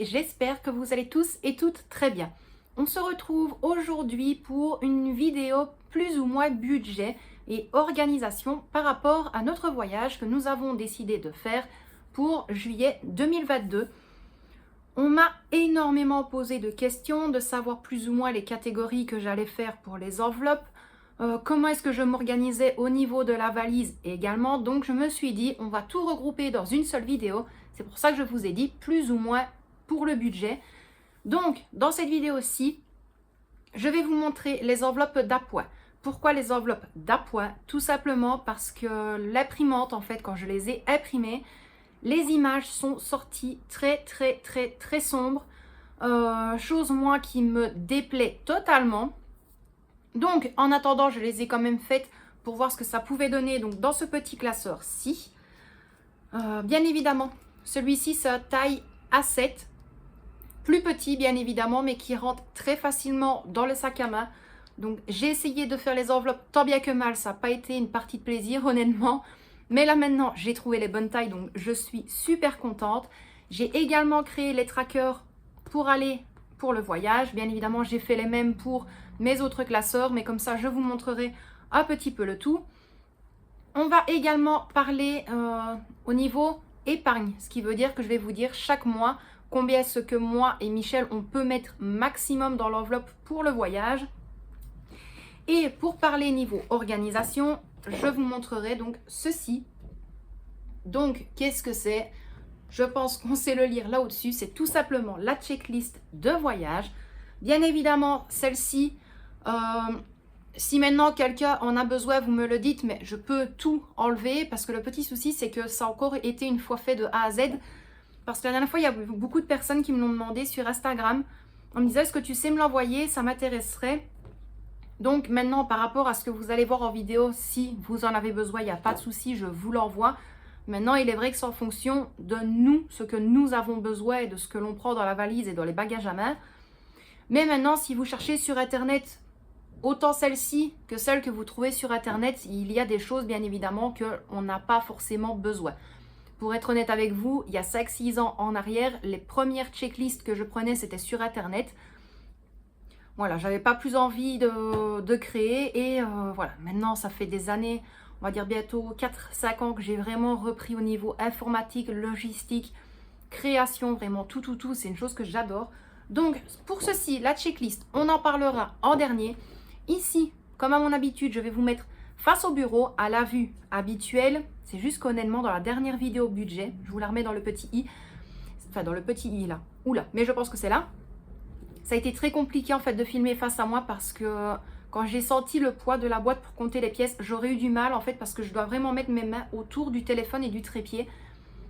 j'espère que vous allez tous et toutes très bien. On se retrouve aujourd'hui pour une vidéo plus ou moins budget et organisation par rapport à notre voyage que nous avons décidé de faire pour juillet 2022. On m'a énormément posé de questions, de savoir plus ou moins les catégories que j'allais faire pour les enveloppes, comment est-ce que je m'organisais au niveau de la valise également. Donc je me suis dit, on va tout regrouper dans une seule vidéo. C'est pour ça que je vous ai dit plus ou moins pour le budget. Donc dans cette vidéo-ci, je vais vous montrer les enveloppes d'appoint. Pourquoi les enveloppes d'appoint? Tout simplement parce que l'imprimante, en fait, quand je les ai imprimées, les images sont sorties très sombres. Chose moi qui me déplaît totalement. Donc en attendant, je les ai quand même faites pour voir ce que ça pouvait donner donc dans ce petit classeur-ci. Bien évidemment, celui-ci c'est taille A7. Plus petit bien évidemment, mais qui rentre très facilement dans le sac à main. Donc j'ai essayé de faire les enveloppes tant bien que mal, ça n'a pas été une partie de plaisir honnêtement. Mais là maintenant, j'ai trouvé les bonnes tailles, donc je suis super contente. J'ai également créé les trackers pour aller pour le voyage. Bien évidemment, j'ai fait les mêmes pour mes autres classeurs, mais comme ça, je vous montrerai un petit peu le tout. On va également parler au niveau épargne, ce qui veut dire que je vais vous dire chaque mois combien est-ce que moi et Michel, on peut mettre maximum dans l'enveloppe pour le voyage. Et pour parler niveau organisation, je vous montrerai donc ceci. Donc, qu'est-ce que c'est? Je pense qu'on sait le lire là au-dessus. C'est tout simplement la checklist de voyage. Bien évidemment, celle-ci, si maintenant quelqu'un en a besoin, vous me le dites, mais je peux tout enlever parce que le petit souci, c'est que ça a encore été une fois fait de A à Z. Parce que la dernière fois, il y a beaucoup de personnes qui me l'ont demandé sur Instagram. On me disait, est-ce que tu sais me l'envoyer? Ça m'intéresserait. Donc maintenant, par rapport à ce que vous allez voir en vidéo, si vous en avez besoin, il n'y a pas de souci, je vous l'envoie. Maintenant, il est vrai que c'est en fonction de nous, ce que nous avons besoin et de ce que l'on prend dans la valise et dans les bagages à main. Mais maintenant, si vous cherchez sur Internet, autant celle-ci que celle que vous trouvez sur Internet, il y a des choses, bien évidemment, qu'on n'a pas forcément besoin. Pour être honnête avec vous, il y a 5-6 ans en arrière, les premières checklists que je prenais, c'était sur Internet. Voilà, j'avais pas plus envie de créer et voilà, maintenant ça fait des années, on va dire bientôt 4-5 ans que j'ai vraiment repris au niveau informatique, logistique, création, vraiment tout, c'est une chose que j'adore. Donc pour ceci, la checklist, on en parlera en dernier. Ici, comme à mon habitude, je vais vous mettre face au bureau, à la vue habituelle. C'est juste qu'honnêtement, dans la dernière vidéo budget, je vous la remets dans le petit i, enfin dans le petit i là, oula, mais je pense que c'est là. Ça a été très compliqué en fait de filmer face à moi parce que quand j'ai senti le poids de la boîte pour compter les pièces, j'aurais eu du mal en fait parce que je dois vraiment mettre mes mains autour du téléphone et du trépied.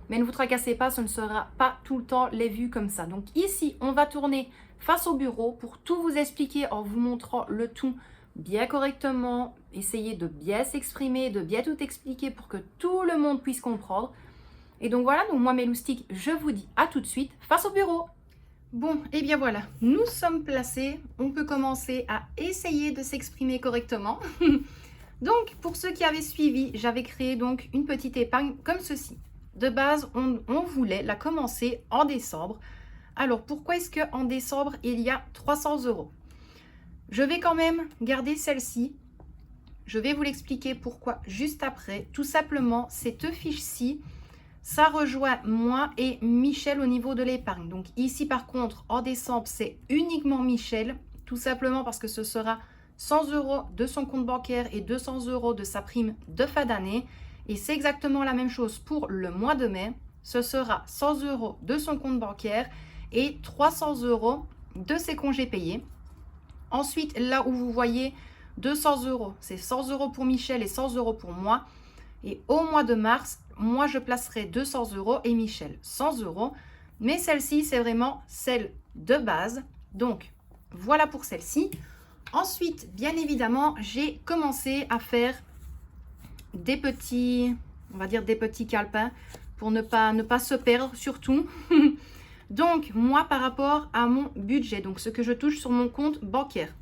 Mais ne vous tracassez pas, ce ne sera pas tout le temps les vues comme ça. Donc ici, on va tourner face au bureau pour tout vous expliquer en vous montrant le tout bien correctement. Essayer de bien s'exprimer, de bien tout expliquer pour que tout le monde puisse comprendre. Et donc voilà, donc moi mes loustiques, je vous dis à tout de suite face au bureau. Bon, et bien voilà, nous sommes placés. On peut commencer à essayer de s'exprimer correctement. Donc, pour ceux qui avaient suivi, j'avais créé donc une petite épargne comme ceci. De base, on voulait la commencer en décembre. Alors, pourquoi est-ce qu'en décembre, il y a 300 €? Je vais quand même garder celle-ci. Je vais vous l'expliquer pourquoi juste après. Tout simplement, cette fiche-ci, ça rejoint moi et Michel au niveau de l'épargne. Donc ici, par contre, en décembre, c'est uniquement Michel. Tout simplement parce que ce sera 100 € de son compte bancaire et 200 € de sa prime de fin d'année. Et c'est exactement la même chose pour le mois de mai. Ce sera 100 € de son compte bancaire et 300 € de ses congés payés. Ensuite, là où vous voyez 200 €, c'est 100 € pour Michel et 100 € pour moi. Et au mois de mars, moi je placerai 200 € et Michel 100 €. Mais celle-ci, c'est vraiment celle de base. Donc, voilà pour celle-ci. Ensuite, bien évidemment, j'ai commencé à faire des petits, on va dire des petits calepins pour ne pas se perdre surtout. Donc, moi, par rapport à mon budget, donc ce que je touche sur mon compte bancaire,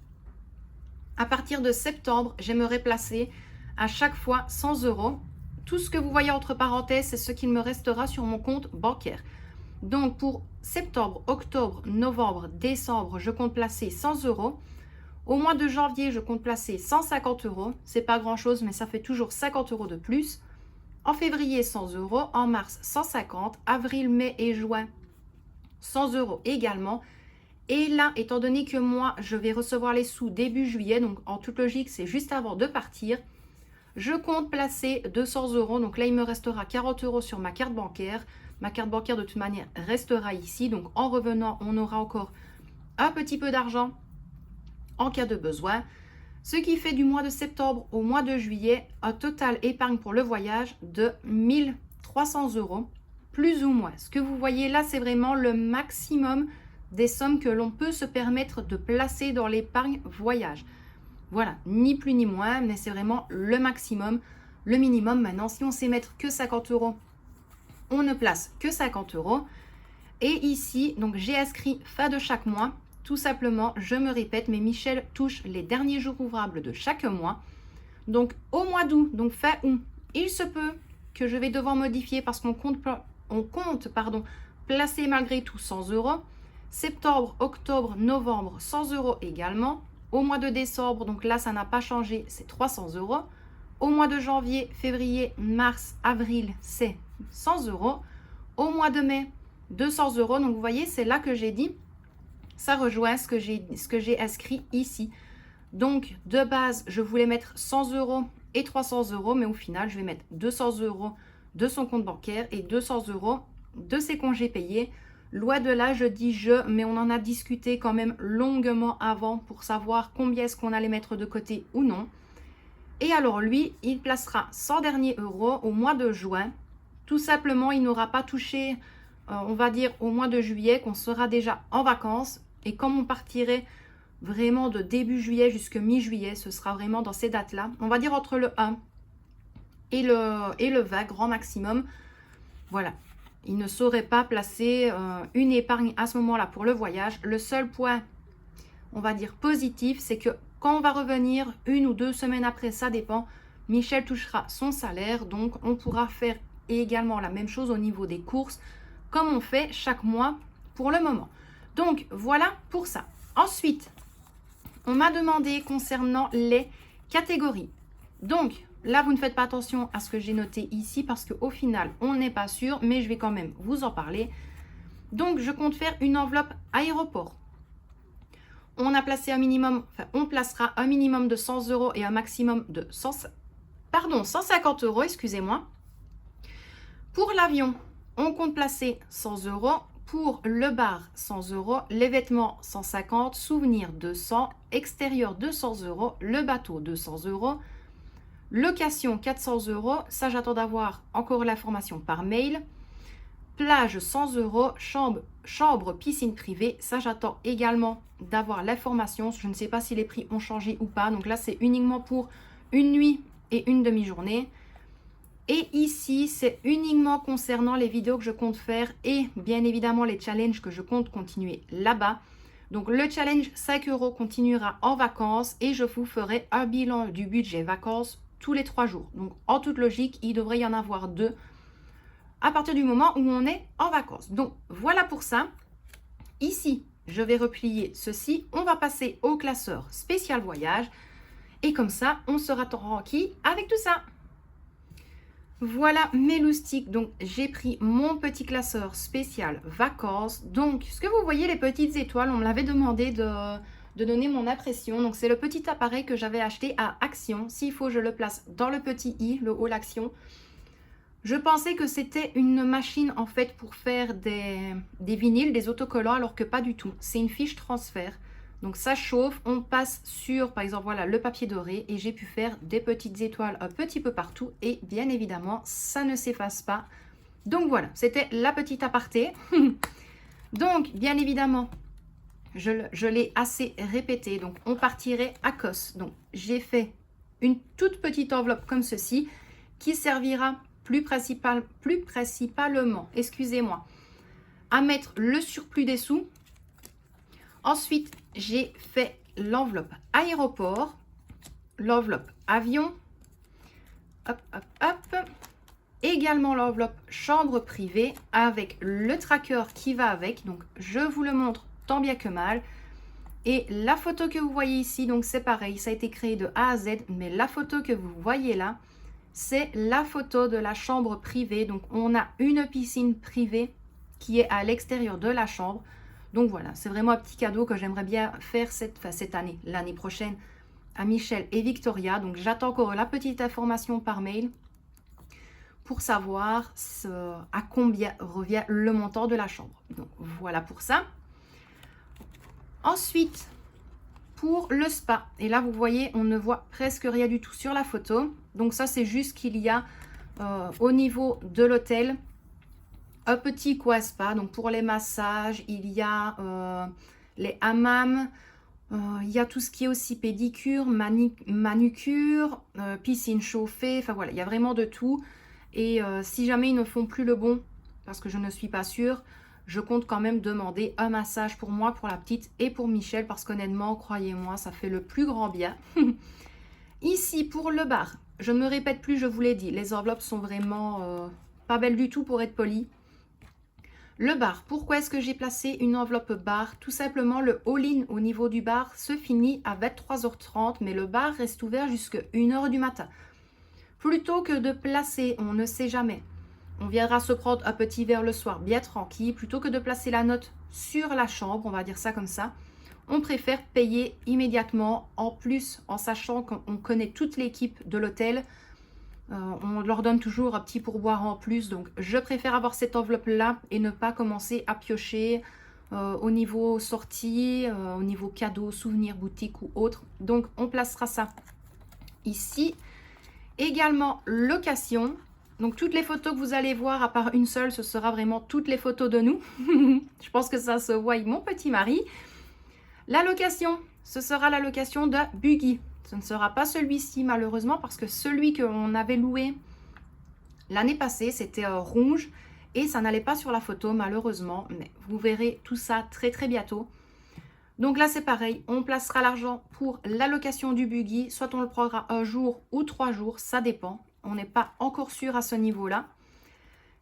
à partir de septembre, j'aimerais placer à chaque fois 100 €. Tout ce que vous voyez entre parenthèses, c'est ce qu'il me restera sur mon compte bancaire. Donc pour septembre, octobre, novembre, décembre, je compte placer 100 euros. Au mois de janvier, je compte placer 150 euros. C'est pas grand chose, mais ça fait toujours 50 euros de plus. En février, 100 euros. En mars, 150. Avril, mai et juin, 100 euros également. Et là, étant donné que moi, je vais recevoir les sous début juillet, donc en toute logique, c'est juste avant de partir, je compte placer 200 euros. Donc là, il me restera 40 euros sur ma carte bancaire. Ma carte bancaire, de toute manière, restera ici. Donc en revenant, on aura encore un petit peu d'argent en cas de besoin. Ce qui fait du mois de septembre au mois de juillet un total épargne pour le voyage de 1300 euros, plus ou moins. Ce que vous voyez là, c'est vraiment le maximum des sommes que l'on peut se permettre de placer dans l'épargne voyage. Voilà, ni plus ni moins, mais c'est vraiment le maximum, le minimum. Maintenant, si on sait mettre que 50 euros, on ne place que 50 euros. Et ici, donc j'ai inscrit fin de chaque mois. Tout simplement, je me répète, mais Michel touche les derniers jours ouvrables de chaque mois. Donc au mois d'août, donc fin août, il se peut que je vais devoir modifier parce qu'on compte, placer malgré tout 100 euros. Septembre, octobre, novembre, 100 euros également. Au mois de décembre, donc là, ça n'a pas changé, c'est 300 euros. Au mois de janvier, février, mars, avril, c'est 100 euros. Au mois de mai, 200 euros. Donc, vous voyez, c'est là que j'ai dit, ça rejoint ce que j'ai inscrit ici. Donc, de base, je voulais mettre 100 euros et 300 euros, mais au final, je vais mettre 200 euros de son compte bancaire et 200 euros de ses congés payés. Loin de là, je dis je, mais on en a discuté quand même longuement avant pour savoir combien est-ce qu'on allait mettre de côté ou non. Et alors lui, il placera 100 derniers euros au mois de juin. Tout simplement, il n'aura pas touché, on va dire, au mois de juillet, qu'on sera déjà en vacances. Et comme on partirait vraiment de début juillet jusqu'à mi-juillet, ce sera vraiment dans ces dates-là. On va dire entre le 1 et le 20, grand maximum. Voilà. Il ne saurait pas placer une épargne à ce moment-là pour le voyage. Le seul point, on va dire positif, c'est que quand on va revenir 1 ou 2 semaines après, ça dépend, Michel touchera son salaire. Donc, on pourra faire également la même chose au niveau des courses, comme on fait chaque mois pour le moment. Donc, voilà pour ça. Ensuite, on m'a demandé concernant les catégories. Donc, là, vous ne faites pas attention à ce que j'ai noté ici parce qu'au final, on n'est pas sûr, mais je vais quand même vous en parler. Donc, je compte faire une enveloppe aéroport. On a placé un minimum, enfin, on placera un minimum de 100 euros et un maximum de 150 euros, excusez-moi. Pour l'avion, on compte placer 100 euros. Pour le bar, 100 euros. Les vêtements, 150. Souvenirs, 200. Extérieur, 200 euros. Le bateau, 200 euros. Location, 400 euros. Ça, j'attends d'avoir encore l'information par mail. Plage, 100 euros. Chambre, piscine privée. Ça, j'attends également d'avoir l'information. Je ne sais pas si les prix ont changé ou pas. Donc là, c'est uniquement pour une nuit et une demi-journée. Et ici, c'est uniquement concernant les vidéos que je compte faire et bien évidemment les challenges que je compte continuer là-bas. Donc le challenge 5 euros continuera en vacances et je vous ferai un bilan du budget vacances tous les 3 jours. Donc en toute logique, il devrait y en avoir 2 à partir du moment où on est en vacances. Donc voilà pour ça. Ici, je vais replier ceci. On va passer au classeur spécial voyage et comme ça, on sera tranquille avec tout ça. Voilà mes loustiques, donc j'ai pris mon petit classeur spécial vacances. Donc ce que vous voyez, les petites étoiles, on me l'avait demandé de donner mon impression. Donc c'est le petit appareil que j'avais acheté à Action. S'il faut, je le place dans le petit i, le haut l'action. Je pensais que c'était une machine en fait pour faire des vinyles, des autocollants, alors que pas du tout. C'est une fiche transfert. Donc ça chauffe, on passe sur, par exemple, voilà, le papier doré et j'ai pu faire des petites étoiles un petit peu partout et bien évidemment, ça ne s'efface pas. Donc voilà, c'était la petite aparté. Donc, bien évidemment, je l'ai assez répété. Donc, on partirait à Kos. Donc, j'ai fait une toute petite enveloppe comme ceci qui servira plus principalement, excusez-moi, à mettre le surplus des sous. Ensuite, j'ai fait l'enveloppe aéroport, l'enveloppe avion, hop, hop, hop. également l'enveloppe chambre privée avec le tracker qui va avec. Donc, je vous le montre tant bien que mal. Et la photo que vous voyez ici, donc c'est pareil, ça a été créé de A à Z. Mais la photo que vous voyez là, c'est la photo de la chambre privée. Donc, on a une piscine privée qui est à l'extérieur de la chambre. Donc, voilà, c'est vraiment un petit cadeau que j'aimerais bien faire cette année, l'année prochaine, à Michel et Victoria. Donc, j'attends encore la petite information par mail pour savoir à combien revient le montant de la chambre. Donc, voilà pour ça. Ensuite, pour le spa. Et là, vous voyez, on ne voit presque rien du tout sur la photo. Donc, ça, c'est juste qu'il y a au niveau de l'hôtel un petit coin spa. Donc, pour les massages, il y a les hammams. Il y a tout ce qui est aussi pédicure, manucure, piscine chauffée. Enfin, voilà, il y a vraiment de tout. Et si jamais ils ne font plus le bon, parce que je ne suis pas sûre, je compte quand même demander un massage pour moi, pour la petite et pour Michel, parce qu'honnêtement, croyez-moi, ça fait le plus grand bien. Ici, pour le bar, je ne me répète plus, je vous l'ai dit, les enveloppes sont vraiment pas belles du tout pour être poli. Le bar, pourquoi est-ce que j'ai placé une enveloppe bar? Tout simplement, le all-in au niveau du bar se finit à 23h30, mais le bar reste ouvert jusqu'à 1h du matin. Plutôt que de placer, on ne sait jamais, on viendra se prendre un petit verre le soir, bien tranquille, plutôt que de placer la note sur la chambre, on va dire ça comme ça, on préfère payer immédiatement, en plus, en sachant qu'on connaît toute l'équipe de l'hôtel, on leur donne toujours un petit pourboire en plus, donc je préfère avoir cette enveloppe-là et ne pas commencer à piocher au niveau sortie, au niveau cadeaux, souvenirs, boutique ou autre. Donc, on placera ça ici. Également, location. Donc, toutes les photos que vous allez voir, à part une seule, ce sera vraiment toutes les photos de nous. Je pense que ça se voit avec mon petit mari. La location, ce sera la location de buggy. Ce ne sera pas celui-ci, malheureusement, parce que celui qu'on avait loué l'année passée, c'était rouge. Et ça n'allait pas sur la photo, malheureusement. Mais vous verrez tout ça très, très bientôt. Donc là, c'est pareil, on placera l'argent pour la location du buggy, soit on le prendra un jour ou 3 jours, ça dépend. On n'est pas encore sûr à ce niveau-là.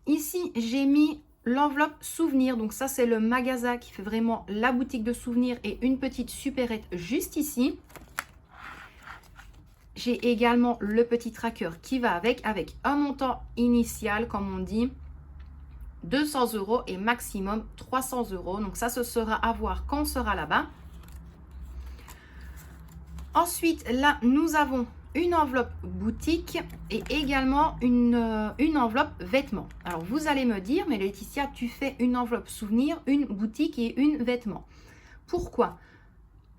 Ici, j'ai mis l'enveloppe souvenir. Donc ça, c'est le magasin qui fait vraiment la boutique de souvenirs et une petite supérette juste ici. J'ai également le petit tracker qui va avec un montant initial, comme on dit, 200 € et maximum 300 €. Donc ça, ce sera à voir quand on sera là-bas. Ensuite, là, nous avons une enveloppe boutique et également une enveloppe vêtements. Alors, vous allez me dire, mais Laetitia, tu fais une enveloppe souvenir, une boutique et une vêtements. Pourquoi?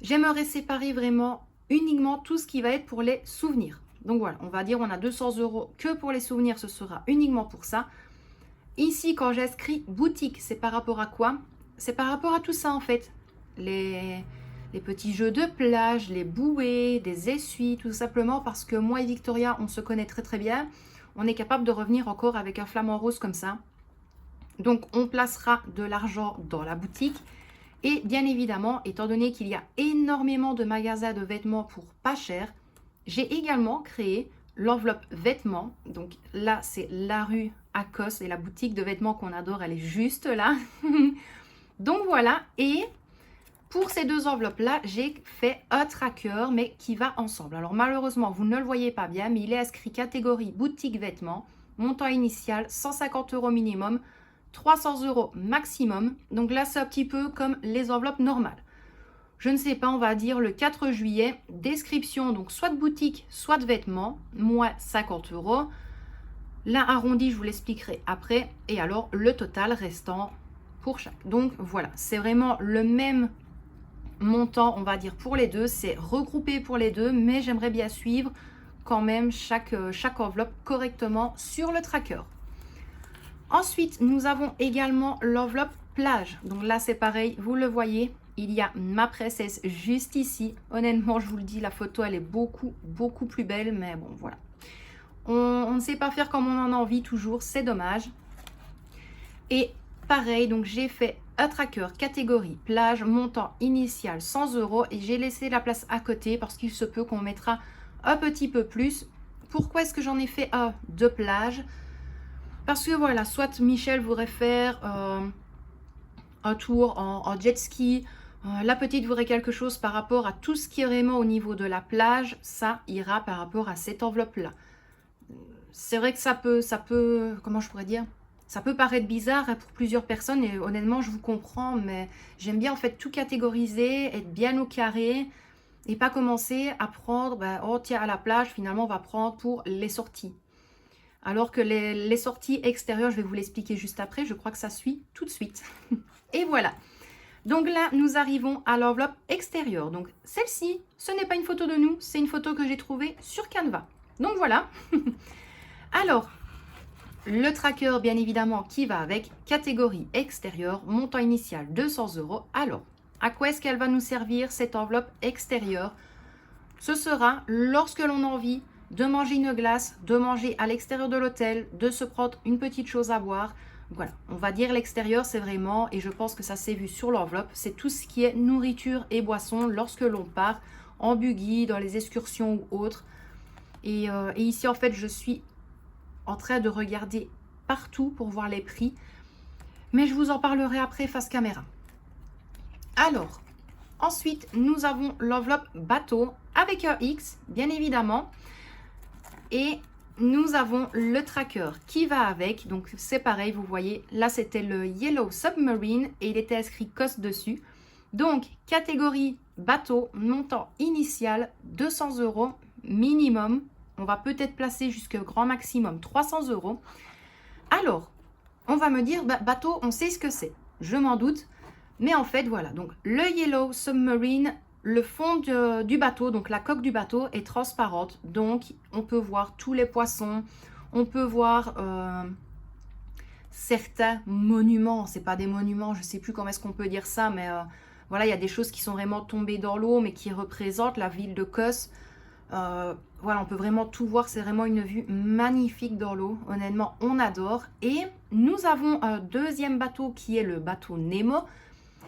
J'aimerais séparer vraiment uniquement tout ce qui va être pour les souvenirs. Donc voilà, on va dire on a 200 € que pour les souvenirs, ce sera uniquement pour ça. Ici, quand j'inscris boutique, c'est par rapport à quoi? C'est par rapport à tout ça en fait. Les petits jeux de plage, les bouées, des essuies, tout simplement parce que moi et Victoria, on se connaît très très bien. On est capable de revenir encore avec un flamant rose comme ça. Donc, on placera de l'argent dans la boutique. Et bien évidemment, étant donné qu'il y a énormément de magasins de vêtements pour pas cher, j'ai également créé l'enveloppe vêtements. Donc là, c'est la rue Akos et la boutique de vêtements qu'on adore, elle est juste là. Donc voilà, et pour ces deux enveloppes-là, j'ai fait un tracker, mais qui va ensemble. Alors malheureusement, vous ne le voyez pas bien, mais il est inscrit catégorie boutique vêtements, montant initial 150 € minimum, 300 € maximum. Donc là, c'est un petit peu comme les enveloppes normales. Je ne sais pas, on va dire le 4 juillet, description, donc soit de boutique, soit de vêtements, moins 50 €. Là, arrondi, je vous l'expliquerai après. Et alors, le total restant pour chaque. Donc voilà, c'est vraiment le même montant, on va dire, pour les deux. C'est regroupé pour les deux, mais j'aimerais bien suivre quand même chaque enveloppe correctement sur le tracker. Ensuite, nous avons également l'enveloppe plage. Donc là, c'est pareil, vous le voyez, il y a ma princesse juste ici. Honnêtement, je vous le dis, la photo, elle est beaucoup, beaucoup plus belle. Mais bon, voilà. On ne sait pas faire comme on en a envie toujours, c'est dommage. Et pareil, donc j'ai fait un tracker catégorie plage, montant initial 100 € et j'ai laissé la place à côté parce qu'il se peut qu'on mettra un petit peu plus. Pourquoi est-ce que j'en ai fait un de plage? Parce que voilà, soit Michel voudrait faire un tour en jet ski, la petite voudrait quelque chose par rapport à tout ce qui est vraiment au niveau de la plage, ça ira par rapport à cette enveloppe-là. C'est vrai que ça peut, comment je pourrais dire, ça peut paraître bizarre pour plusieurs personnes et honnêtement, je vous comprends, mais j'aime bien en fait tout catégoriser, être bien au carré et pas commencer à prendre, ben, oh tiens, à la plage, finalement, on va prendre pour les sorties. Alors que les sorties extérieures, je vais vous l'expliquer juste après, je crois que ça suit tout de suite. Et voilà. Donc là, nous arrivons à l'enveloppe extérieure. Donc celle-ci, ce n'est pas une photo de nous, c'est une photo que j'ai trouvée sur Canva. Donc voilà. Alors, le tracker, bien évidemment, qui va avec, catégorie extérieure, montant initial 200 €. Alors, à quoi est-ce qu'elle va nous servir, cette enveloppe extérieure? Ce sera lorsque l'on a envie de manger une glace, de manger à l'extérieur de l'hôtel, de se prendre une petite chose à boire. Voilà, on va dire l'extérieur, c'est vraiment, et je pense que ça s'est vu sur l'enveloppe, c'est tout ce qui est nourriture et boisson lorsque l'on part en buggy, dans les excursions ou autres. Et ici, en fait, je suis en train de regarder partout pour voir les prix, mais je vous en parlerai après face caméra. Alors, ensuite, nous avons l'enveloppe bateau avec un X, bien évidemment, et nous avons le tracker qui va avec. Donc c'est pareil, vous voyez, là c'était le Yellow Submarine et il était inscrit COS dessus. Donc catégorie bateau, montant initial 200 € minimum. On va peut-être placer jusqu'au grand maximum 300 €. Alors, on va me dire, bah, bateau, on sait ce que c'est. Je m'en doute. Mais en fait, voilà. Donc le Yellow Submarine, le fond du bateau, donc la coque du bateau est transparente. Donc on peut voir tous les poissons. On peut voir certains monuments. C'est pas des monuments, je sais plus comment est-ce qu'on peut dire ça. Mais voilà, il y a des choses qui sont vraiment tombées dans l'eau, mais qui représentent la ville de Kos. Voilà, on peut vraiment tout voir. C'est vraiment une vue magnifique dans l'eau. Honnêtement, on adore. Et nous avons un deuxième bateau qui est le bateau Nemo.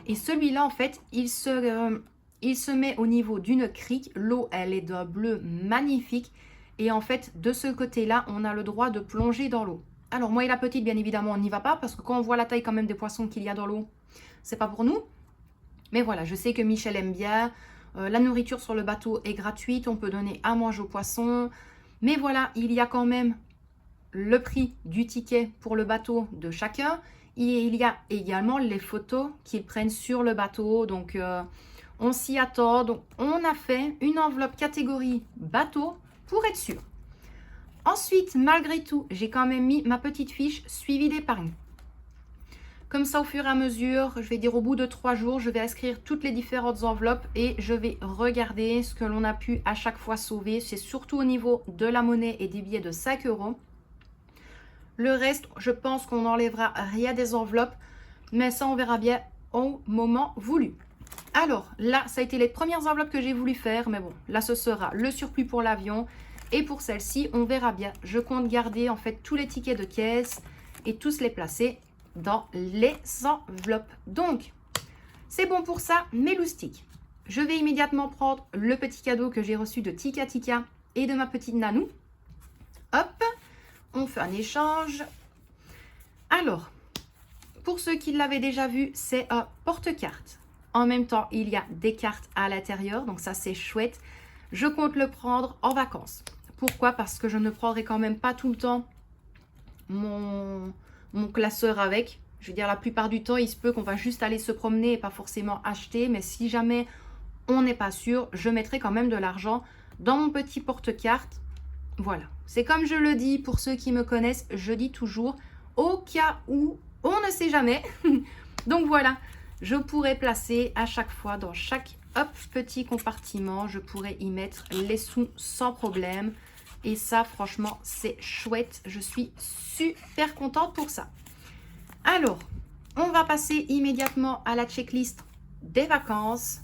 Et celui-là, en fait, il se met au niveau d'une crique. L'eau, elle est d'un bleu magnifique. Et en fait, de ce côté-là, on a le droit de plonger dans l'eau. Alors, moi et la petite, bien évidemment, on n'y va pas. Parce que quand on voit la taille quand même des poissons qu'il y a dans l'eau, c'est pas pour nous. Mais voilà, je sais que Michel aime bien. La nourriture sur le bateau est gratuite. On peut donner à manger aux poissons. Mais voilà, il y a quand même le prix du ticket pour le bateau de chacun. Et il y a également les photos qu'ils prennent sur le bateau. Donc, on s'y attend. Donc, on a fait une enveloppe catégorie bateau pour être sûr. Ensuite, malgré tout, j'ai quand même mis ma petite fiche suivi d'épargne. Comme ça, au fur et à mesure, je vais dire au bout de 3 jours, je vais inscrire toutes les différentes enveloppes et je vais regarder ce que l'on a pu à chaque fois sauver. C'est surtout au niveau de la monnaie et des billets de 5 €. Le reste, je pense qu'on n'enlèvera rien des enveloppes, mais ça, on verra bien au moment voulu. Alors, là, ça a été les premières enveloppes que j'ai voulu faire, mais bon, là, ce sera le surplus pour l'avion. Et pour celle-ci, on verra bien. Je compte garder, en fait, tous les tickets de caisse et tous les placer dans les enveloppes. Donc, c'est bon pour ça, mes loustiques. Je vais immédiatement prendre le petit cadeau que j'ai reçu de Tika Tika et de ma petite Nanou. Hop! On fait un échange. Alors, pour ceux qui l'avaient déjà vu, c'est un porte-carte. En même temps, il y a des cartes à l'intérieur, donc ça c'est chouette. Je compte le prendre en vacances. Pourquoi? Parce que je ne prendrai quand même pas tout le temps mon classeur avec. Je veux dire, la plupart du temps, il se peut qu'on va juste aller se promener et pas forcément acheter. Mais si jamais on n'est pas sûr, je mettrai quand même de l'argent dans mon petit porte-carte. Voilà, c'est comme je le dis, pour ceux qui me connaissent, je dis toujours, au cas où, on ne sait jamais. Donc voilà, je pourrais placer à chaque fois, dans chaque petit compartiment, je pourrais y mettre les sous sans problème. Et ça, franchement, c'est chouette. Je suis super contente pour ça. Alors, on va passer immédiatement à la checklist des vacances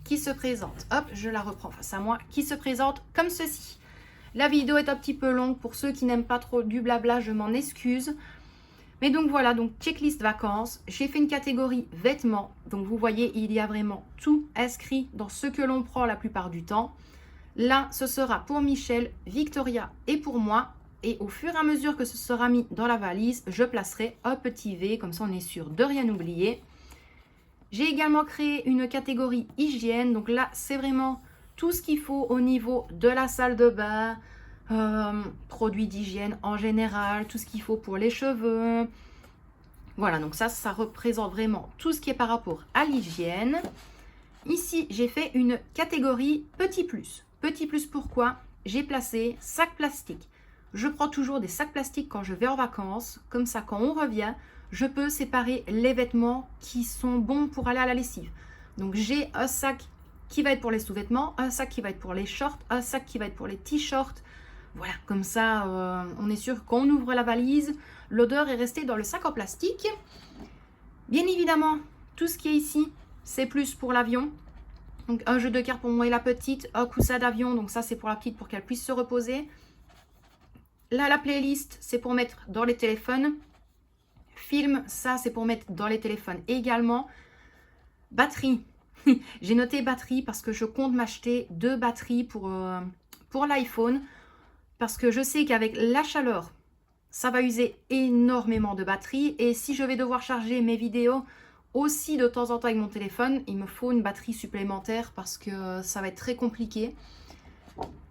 qui se présente. Hop, je la reprends face à moi, qui se présente comme ceci. La vidéo est un petit peu longue. Pour ceux qui n'aiment pas trop du blabla, je m'en excuse. Mais donc voilà, donc checklist vacances. J'ai fait une catégorie vêtements. Donc vous voyez, il y a vraiment tout inscrit dans ce que l'on prend la plupart du temps. Là, ce sera pour Michel, Victoria et pour moi. et au fur et à mesure que ce sera mis dans la valise, je placerai un petit V, comme ça on est sûr de rien oublier. J'ai également créé une catégorie hygiène, donc là c'est vraiment tout ce qu'il faut au niveau de la salle de bain, produits d'hygiène en général, tout ce qu'il faut pour les cheveux. Voilà, donc ça représente vraiment tout ce qui est par rapport à l'hygiène. Ici, j'ai fait une catégorie petit plus. Petit plus pourquoi? J'ai placé sac plastique. Je prends toujours des sacs plastiques quand je vais en vacances. Comme ça, quand on revient, je peux séparer les vêtements qui sont bons pour aller à la lessive. Donc, j'ai un sac qui va être pour les sous-vêtements, un sac qui va être pour les shorts, un sac qui va être pour les t-shirts. Voilà, comme ça, on est sûr qu'on ouvre la valise, l'odeur est restée dans le sac en plastique. Bien évidemment, tout ce qui est ici, c'est plus pour l'avion. Donc un jeu de cartes pour moi et la petite, un coussin d'avion, donc ça c'est pour la petite pour qu'elle puisse se reposer. Là, la playlist, c'est pour mettre dans les téléphones. Film, ça c'est pour mettre dans les téléphones également. Batterie, j'ai noté batterie parce que je compte m'acheter 2 batteries pour l'iPhone. Parce que je sais qu'avec la chaleur, ça va user énormément de batterie. Et si je vais devoir charger mes vidéos aussi de temps en temps avec mon téléphone, il me faut une batterie supplémentaire parce que ça va être très compliqué.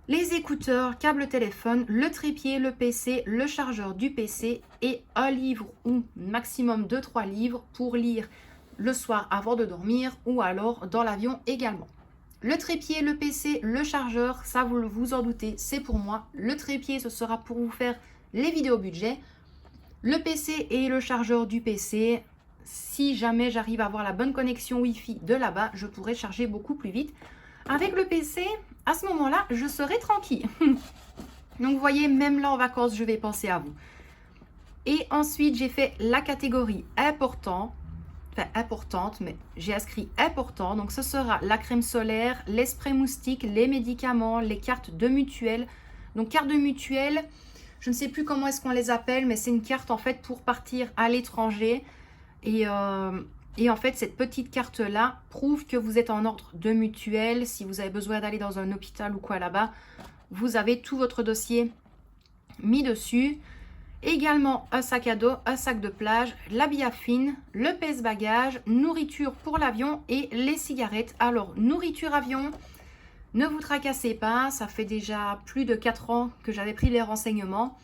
Les écouteurs, câble téléphone, le trépied, le PC, le chargeur du PC et un livre ou maximum 2-3 livres pour lire le soir avant de dormir ou alors dans l'avion également. Le trépied, le PC, le chargeur, ça vous vous en doutez, c'est pour moi. Le trépied, ce sera pour vous faire les vidéos budget. Le PC et le chargeur du PC, si jamais j'arrive à avoir la bonne connexion Wi-Fi de là-bas, je pourrai charger beaucoup plus vite. Avec le PC, à ce moment-là, je serai tranquille. Donc, vous voyez, même là en vacances, je vais penser à vous. Et ensuite, j'ai fait la catégorie important. Enfin, importante, mais j'ai inscrit important. Donc, ce sera la crème solaire, les sprays moustiques, les médicaments, les cartes de mutuelle. Donc, carte de mutuelle, je ne sais plus comment est-ce qu'on les appelle, mais c'est une carte en fait pour partir à l'étranger. Et en fait, cette petite carte-là prouve que vous êtes en ordre de mutuelle. Si vous avez besoin d'aller dans un hôpital ou quoi là-bas, vous avez tout votre dossier mis dessus. Également un sac à dos, un sac de plage, l'habit à fine, le pèse-bagages, nourriture pour l'avion et les cigarettes. Alors, nourriture avion, ne vous tracassez pas, ça fait déjà plus de 4 ans que j'avais pris les renseignements.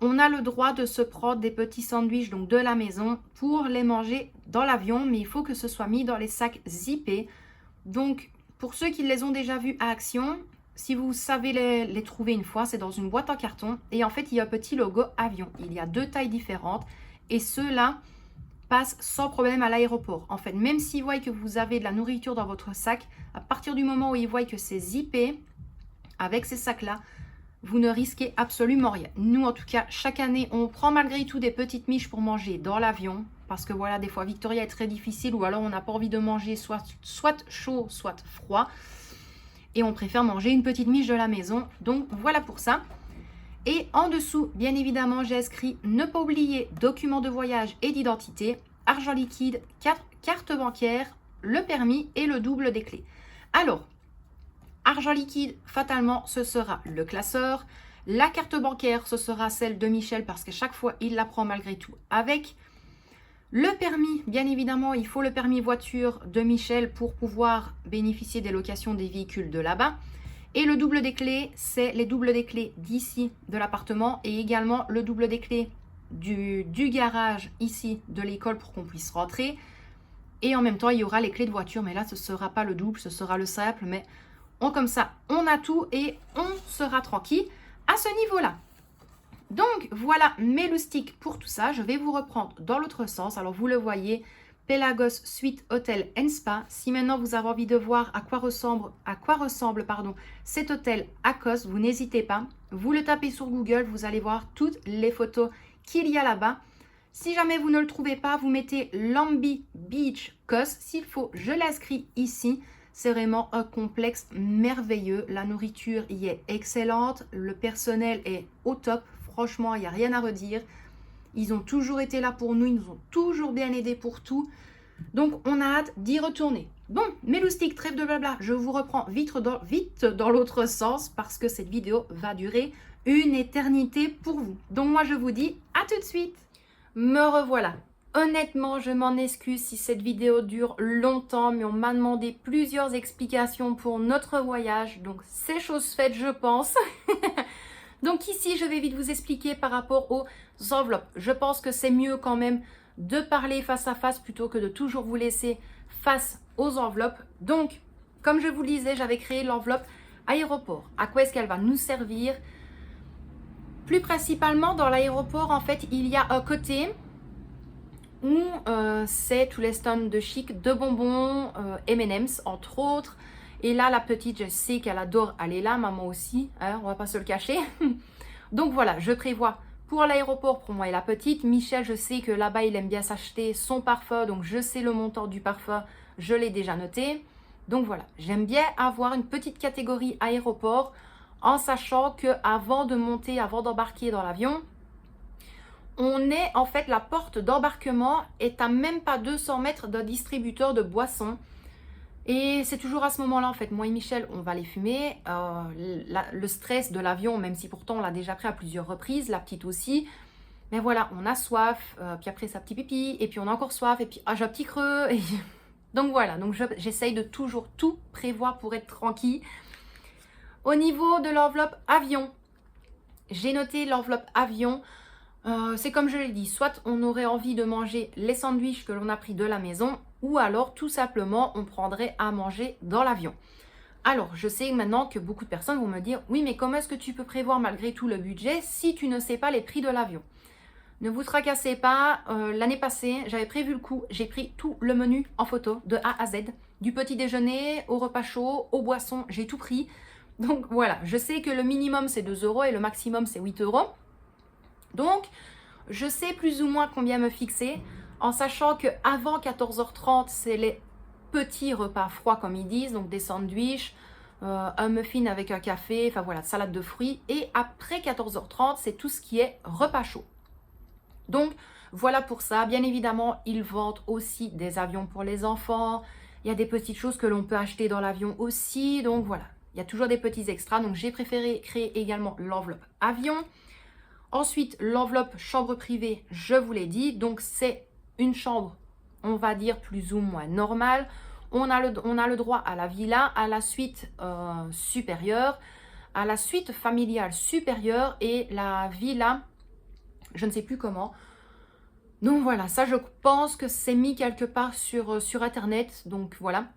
On a le droit de se prendre des petits sandwichs donc de la maison pour les manger dans l'avion, mais il faut que ce soit mis dans les sacs zippés. Donc, pour ceux qui les ont déjà vus à action, si vous savez les trouver une fois, c'est dans une boîte en carton. Et en fait, il y a un petit logo avion. Il y a 2 tailles différentes. Et ceux-là passent sans problème à l'aéroport. En fait, même s'ils voient que vous avez de la nourriture dans votre sac, à partir du moment où ils voient que c'est zippé, avec ces sacs-là, vous ne risquez absolument rien. Nous, en tout cas, chaque année, on prend malgré tout des petites miches pour manger dans l'avion. Parce que voilà, des fois, Victoria est très difficile ou alors on n'a pas envie de manger soit chaud, soit froid. Et on préfère manger une petite miche de la maison. Donc, voilà pour ça. Et en dessous, bien évidemment, j'ai inscrit ne pas oublier documents de voyage et d'identité, argent liquide, carte bancaire, le permis et le double des clés. Alors, argent liquide, fatalement, ce sera le classeur. La carte bancaire, ce sera celle de Michel parce qu'à chaque fois, il la prend malgré tout avec. Le permis, bien évidemment, il faut le permis voiture de Michel pour pouvoir bénéficier des locations des véhicules de là-bas. Et le double des clés, c'est les doubles des clés d'ici, de l'appartement, et également le double des clés du garage ici de l'école pour qu'on puisse rentrer. Et en même temps, il y aura les clés de voiture, mais là, ce ne sera pas le double, ce sera le simple. Mais comme ça, on a tout et on sera tranquille à ce niveau-là. Donc, voilà mes loustiques pour tout ça. Je vais vous reprendre dans l'autre sens. Alors, vous le voyez, Pelagos Suite Hôtel & Spa. Si maintenant vous avez envie de voir à quoi ressemble cet hôtel à Kos, vous n'hésitez pas. Vous le tapez sur Google, vous allez voir toutes les photos qu'il y a là-bas. Si jamais vous ne le trouvez pas, vous mettez Lambi Beach Kos. S'il faut, je l'inscris ici. C'est vraiment un complexe merveilleux. La nourriture y est excellente. Le personnel est au top. Franchement, il n'y a rien à redire. Ils ont toujours été là pour nous. Ils nous ont toujours bien aidés pour tout. Donc, on a hâte d'y retourner. Bon, mes loustiques, trêve de blabla. Je vous reprends vite dans l'autre sens parce que cette vidéo va durer une éternité pour vous. Donc moi je vous dis à tout de suite. Me revoilà. Honnêtement, je m'en excuse si cette vidéo dure longtemps, mais on m'a demandé plusieurs explications pour notre voyage. Donc c'est chose faite, je pense. Donc ici, je vais vite vous expliquer par rapport aux enveloppes. Je pense que c'est mieux quand même de parler face à face plutôt que de toujours vous laisser face aux enveloppes. Donc, comme je vous le disais, j'avais créé l'enveloppe aéroport. À quoi est-ce qu'elle va nous servir? Plus principalement, dans l'aéroport, en fait, il y a un côté où c'est tous les tonnes de chic, de bonbons, M&M's entre autres. Et là, la petite, je sais qu'elle adore aller là, maman aussi, hein, on va pas se le cacher. Donc voilà, je prévois pour l'aéroport, pour moi et la petite. Michel, je sais que là-bas, il aime bien s'acheter son parfum, donc je sais le montant du parfum, je l'ai déjà noté. Donc voilà, j'aime bien avoir une petite catégorie aéroport, en sachant que avant de monter, avant d'embarquer dans l'avion, on est en fait, la porte d'embarquement est à même pas 200 mètres d'un distributeur de boissons. Et c'est toujours à ce moment-là, en fait, moi et Michel, on va les fumer. Le stress de l'avion, même si pourtant on l'a déjà pris à plusieurs reprises, la petite aussi. Mais voilà, on a soif, puis après ça petit pipi, et puis on a encore soif, et puis j'ai un petit creux. Et... Donc voilà, donc j'essaye de toujours tout prévoir pour être tranquille. Au niveau de l'enveloppe avion, j'ai noté l'enveloppe avion. C'est comme je l'ai dit, soit on aurait envie de manger les sandwichs que l'on a pris de la maison, ou alors tout simplement on prendrait à manger dans l'avion. Alors je sais maintenant que beaucoup de personnes vont me dire, oui mais comment est-ce que tu peux prévoir malgré tout le budget si tu ne sais pas les prix de l'avion? Ne vous tracassez pas, l'année passée j'avais prévu le coup, j'ai pris tout le menu en photo de A à Z, du petit déjeuner au repas chaud, aux boissons, j'ai tout pris. Donc voilà, je sais que le minimum c'est 2 € et le maximum c'est 8 €. Donc, je sais plus ou moins combien me fixer, en sachant qu'avant 14h30, c'est les petits repas froids, comme ils disent, donc des sandwichs, un muffin avec un café, enfin voilà, salade de fruits. Et après 14h30, c'est tout ce qui est repas chaud. Donc, voilà pour ça. Bien évidemment, ils vendent aussi des avions pour les enfants. Il y a des petites choses que l'on peut acheter dans l'avion aussi. Donc voilà, il y a toujours des petits extras. Donc, j'ai préféré créer également l'enveloppe avion. Ensuite, l'enveloppe chambre privée, je vous l'ai dit, donc c'est une chambre, on va dire, plus ou moins normale. On a le droit à la villa, à la suite supérieure, à la suite familiale supérieure et la villa, je ne sais plus comment. Donc voilà, ça je pense que c'est mis quelque part sur Internet, donc voilà.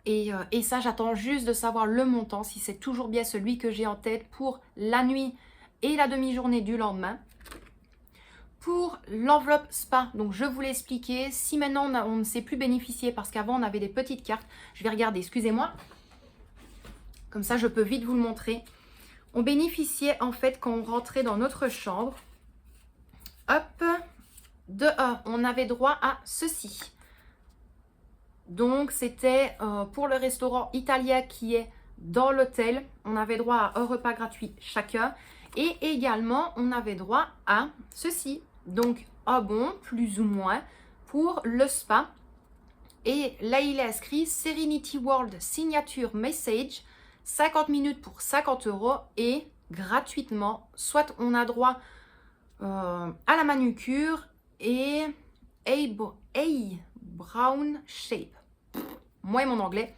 Et ça, j'attends juste de savoir le montant, si c'est toujours bien celui que j'ai en tête pour la nuit et la demi-journée du lendemain. Pour l'enveloppe spa, donc je vous l'ai expliqué, si maintenant on ne sait plus bénéficier parce qu'avant on avait des petites cartes, je vais regarder, excusez-moi, comme ça je peux vite vous le montrer. On bénéficiait en fait quand on rentrait dans notre chambre, hop, on avait droit à ceci. Donc c'était pour le restaurant italien qui est dans l'hôtel, on avait droit à un repas gratuit chacun. Et également, on avait droit à ceci. Donc, un bon, plus ou moins, pour le spa. Et là, il est inscrit Serenity World Signature Message, 50 minutes pour 50 € et gratuitement. Soit on a droit à la manucure et brown shape. Moi et mon anglais.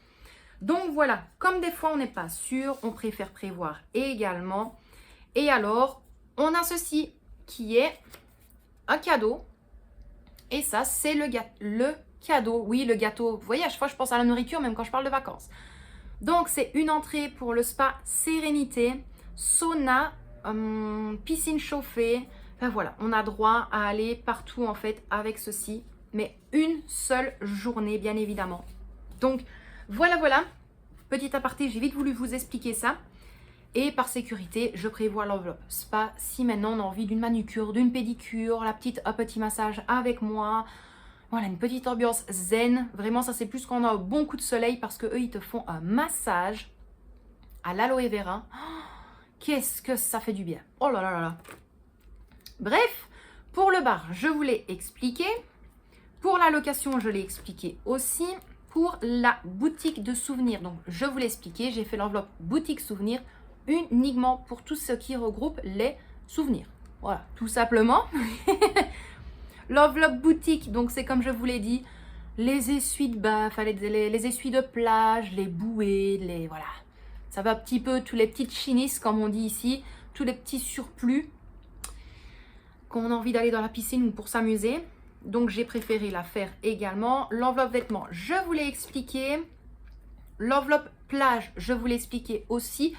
Donc voilà, comme des fois on n'est pas sûr, on préfère prévoir également. Et alors, on a ceci qui est un cadeau. Et ça, c'est le cadeau. Oui, le gâteau. Vous voyez, à chaque fois, je pense à la nourriture, même quand je parle de vacances. Donc, c'est une entrée pour le spa Sérénité, sauna, piscine chauffée. Enfin, voilà, on a droit à aller partout, en fait, avec ceci. Mais une seule journée, bien évidemment. Donc, voilà. Petit aparté, j'ai vite voulu vous expliquer ça. Et par sécurité, je prévois l'enveloppe spa si maintenant on a envie d'une manucure, d'une pédicure, un petit massage avec moi. Voilà, une petite ambiance zen. Vraiment, ça c'est plus quand on a un bon coup de soleil parce que eux ils te font un massage à l'aloe vera. Oh, qu'est-ce que ça fait du bien. Oh là là là là. Bref, pour le bar, je vous l'ai expliqué. Pour la location, je l'ai expliqué aussi. Pour la boutique de souvenirs, donc je vous l'ai expliqué, j'ai fait l'enveloppe boutique souvenirs. uniquement pour tout ce qui regroupe les souvenirs. Voilà, tout simplement. L'enveloppe boutique, donc c'est comme je vous l'ai dit, les essuies de bain, les essuies de plage, les bouées, voilà. Ça va un petit peu, tous les petites chinisses, comme on dit ici, tous les petits surplus qu'on a envie d'aller dans la piscine ou pour s'amuser. Donc, j'ai préféré la faire également. L'enveloppe vêtements, je vous l'ai expliqué. L'enveloppe plage, je vous l'ai expliqué aussi.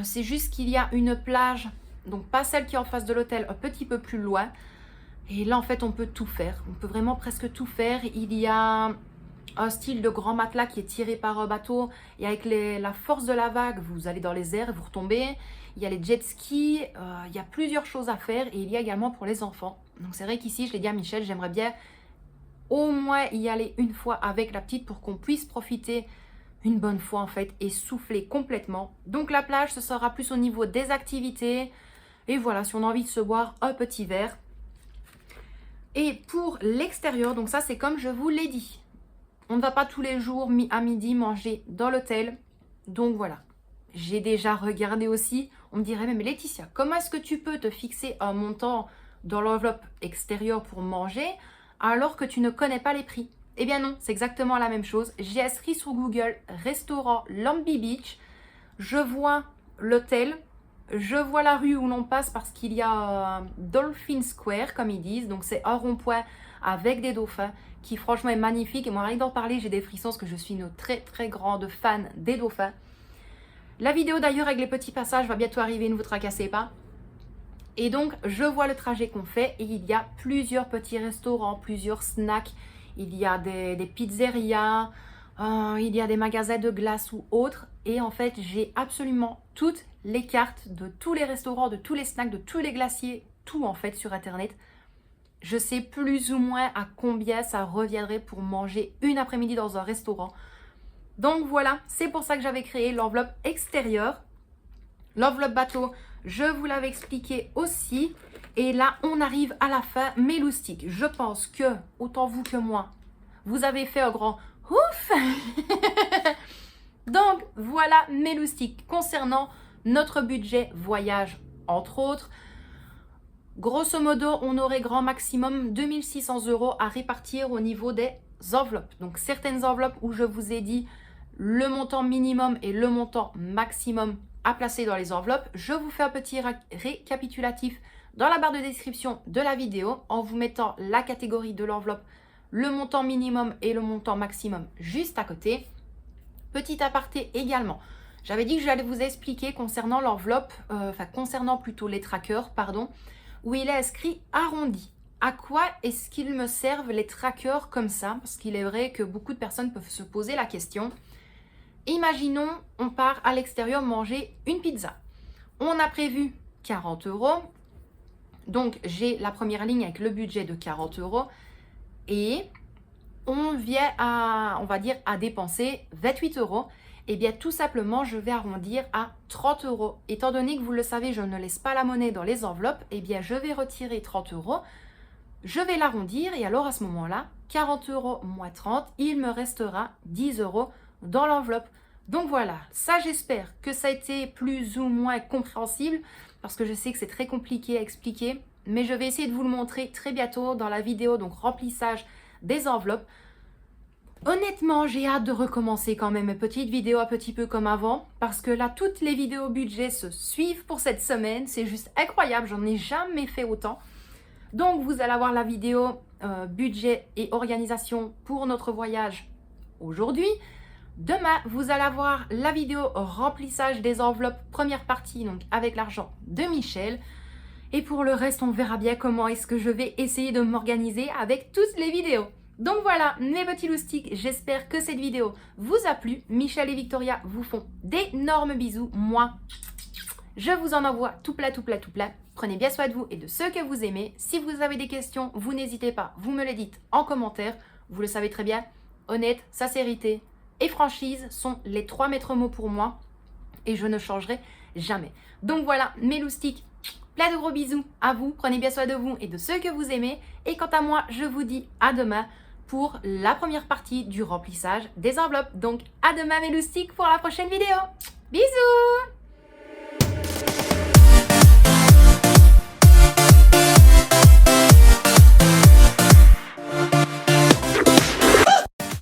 C'est juste qu'il y a une plage, donc pas celle qui est en face de l'hôtel, un petit peu plus loin. Et là, en fait, on peut tout faire. On peut vraiment presque tout faire. Il y a un style de grand matelas qui est tiré par un bateau. Et avec la force de la vague, vous allez dans les airs et vous retombez. Il y a les jet skis. Il y a plusieurs choses à faire. Et il y a également pour les enfants. Donc, c'est vrai qu'ici, je l'ai dit à Michel, j'aimerais bien au moins y aller une fois avec la petite pour qu'on puisse profiter une bonne fois, en fait, et souffler complètement. Donc, la plage, ce sera plus au niveau des activités. Et voilà, si on a envie de se boire un petit verre. Et pour l'extérieur, donc ça c'est comme je vous l'ai dit, on ne va pas tous les jours à midi manger dans l'hôtel. Donc voilà, j'ai déjà regardé aussi, on me dirait mais Laetitia, comment est-ce que tu peux te fixer un montant dans l'enveloppe extérieure pour manger alors que tu ne connais pas les prix? Eh bien non, c'est exactement la même chose. J'ai inscrit sur Google restaurant Lamby Beach, je vois l'hôtel. Je vois la rue où l'on passe parce qu'il y a Dolphin Square, comme ils disent. Donc, c'est un rond-point avec des dauphins qui, franchement, est magnifique. Et moi, rien d'en parler, j'ai des frissons parce que je suis une très, très grande fan des dauphins. La vidéo, d'ailleurs, avec les petits passages va bientôt arriver, ne vous tracassez pas. Et donc, je vois le trajet qu'on fait et il y a plusieurs petits restaurants, plusieurs snacks. Il y a des pizzerias, il y a des magasins de glace ou autres. Et en fait, j'ai absolument toutes les cartes de tous les restaurants, de tous les snacks, de tous les glaciers, tout en fait sur internet. Je sais plus ou moins à combien ça reviendrait pour manger une après-midi dans un restaurant. Donc voilà, c'est pour ça que j'avais créé l'enveloppe extérieure. L'enveloppe bateau, je vous l'avais expliqué aussi. Et là, on arrive à la fin. Mes loustiques, je pense que, autant vous que moi, vous avez fait un grand ouf. Donc voilà mes loustiques concernant notre budget voyage entre autres. Grosso modo, on aurait grand maximum 2600 € à répartir au niveau des enveloppes. Donc certaines enveloppes où je vous ai dit le montant minimum et le montant maximum à placer dans les enveloppes. Je vous fais un petit récapitulatif dans la barre de description de la vidéo en vous mettant la catégorie de l'enveloppe, le montant minimum et le montant maximum juste à côté. Petit aparté également, j'avais dit que j'allais vous expliquer concernant l'enveloppe, concernant plutôt les trackers, pardon, où il est inscrit arrondi. À quoi est-ce qu'ils me servent les trackers comme ça? Parce qu'il est vrai que beaucoup de personnes peuvent se poser la question. Imaginons, on part à l'extérieur manger une pizza. On a prévu 40 €. Donc, j'ai la première ligne avec le budget de 40 € et on vient à, on va dire, à dépenser 28 €. Eh bien, tout simplement, je vais arrondir à 30 €. Étant donné que vous le savez, je ne laisse pas la monnaie dans les enveloppes, eh bien, je vais retirer 30 €. Je vais l'arrondir et alors à ce moment-là, 40 € moins 30, il me restera 10 € dans l'enveloppe. Donc voilà, ça j'espère que ça a été plus ou moins compréhensible parce que je sais que c'est très compliqué à expliquer, mais je vais essayer de vous le montrer très bientôt dans la vidéo, donc remplissage des enveloppes. Honnêtement, j'ai hâte de recommencer quand même mes petites vidéos un petit peu comme avant parce que là, toutes les vidéos budget se suivent pour cette semaine. C'est juste incroyable, j'en ai jamais fait autant. Donc, vous allez avoir la vidéo budget et organisation pour notre voyage aujourd'hui. Demain, vous allez avoir la vidéo remplissage des enveloppes, première partie, donc avec l'argent de Michel. Et pour le reste, on verra bien comment est-ce que je vais essayer de m'organiser avec toutes les vidéos. Donc voilà, mes petits loustiques, j'espère que cette vidéo vous a plu. Michel et Victoria vous font d'énormes bisous. Moi, je vous en envoie tout plein, tout plein, tout plein. Prenez bien soin de vous et de ceux que vous aimez. Si vous avez des questions, vous n'hésitez pas, vous me les dites en commentaire. Vous le savez très bien, honnête, sincérité et franchise sont les 3 maîtres mots pour moi et je ne changerai jamais. Donc voilà, mes loustiques, plein de gros bisous à vous. Prenez bien soin de vous et de ceux que vous aimez. Et quant à moi, je vous dis à demain pour la première partie du remplissage des enveloppes. Donc à demain mes loustiques pour la prochaine vidéo. Bisous!